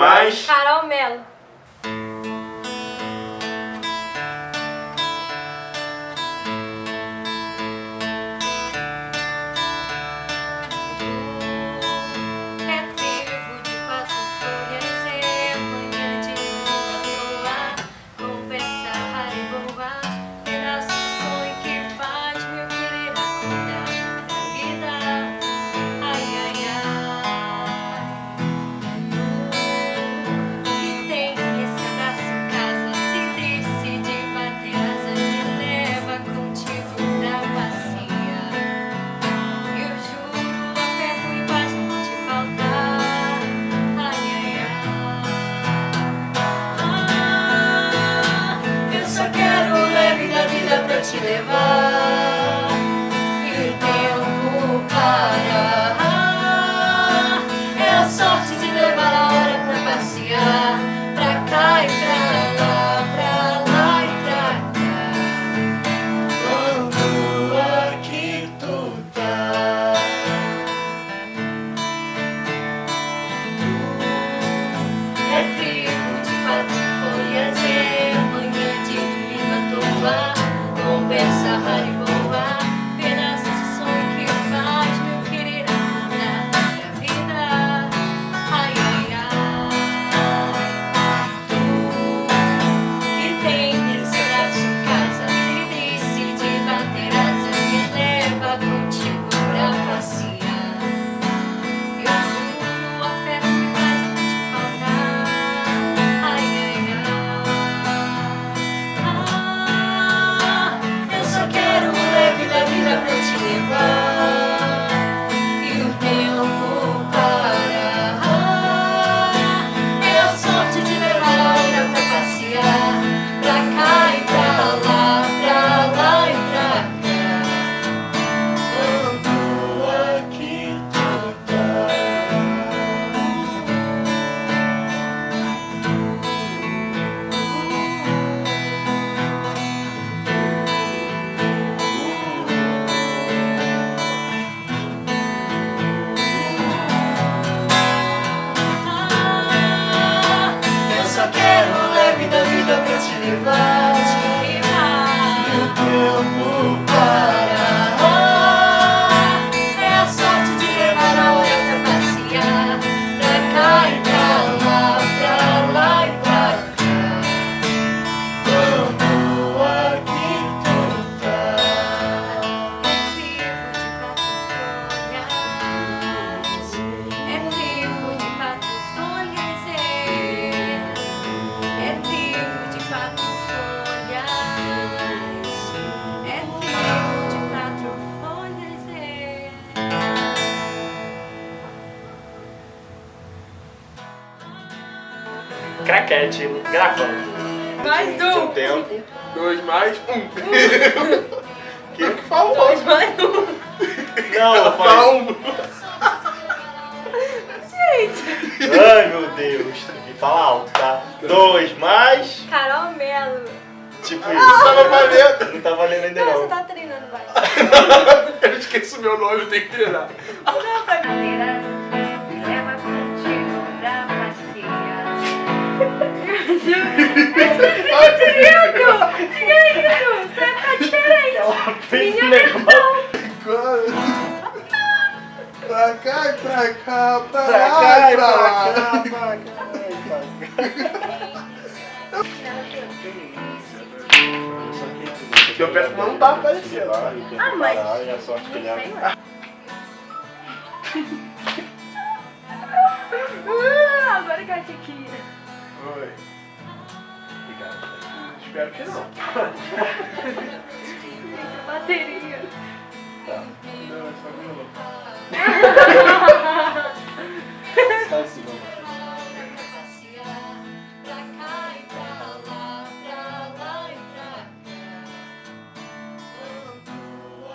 mais. Carol Melo. Te levar e o tempo parar. É a sorte de levar a hora pra passear, pra cá e pra lá e pra cá. Quando aqui tu tá, é trigo de 4 folhas, é manhã de domingo à toa. Conversa rara e boa, pedaços de sonho que faz meu querer acordar pra vida. Ai, ai, ai. Tu que tem esse braço casa, se decide bater asas, me leva contigo pra passear. Eu juro, o afeto me faz te faltar. Ai, ai, ai. Eu só quero um leve da vida pra te levar e o tempo parar. É a sorte de levar a hora pra passear, pra cá e pra lá e pra cá. Quando aqui tu tá. Eu só quero o leve da vida pra te levar e o tempo parar. É a sorte de levar a hora pra passear, pra cá e pra lá e pra cá. Quando aqui tu tá, é trigo de 4 folhas, é trigo de 4 folhas, é trigo de 4 folhas, Craquete, gravando. Mais um. Tempo. 2 mais 1. Quem que falou? Mais um. Não, Fala um. Gente. Ai, meu Deus. E fala alto, tá? 2 mais. Carol Melo. Tipo Não isso. tava valendo. Não tá valendo ainda Não, você não. tá treinando, vai. Eu esqueço meu nome, eu tenho que treinar. leva contigo pra passear. Diga isso, você tá diferente. Ela fez um Minha negócio. versão. Pra cá e pra cá, pra Pra lá cá e e pra pra lá. cá, pra cá e pra Que eu peço, mas não tá aparecendo. Ah, mas- E a sorte que ele abre. Agora que eu achei que ia. Oi. Obrigado. Espero que não. Bateria. Tá. Não, é só violão.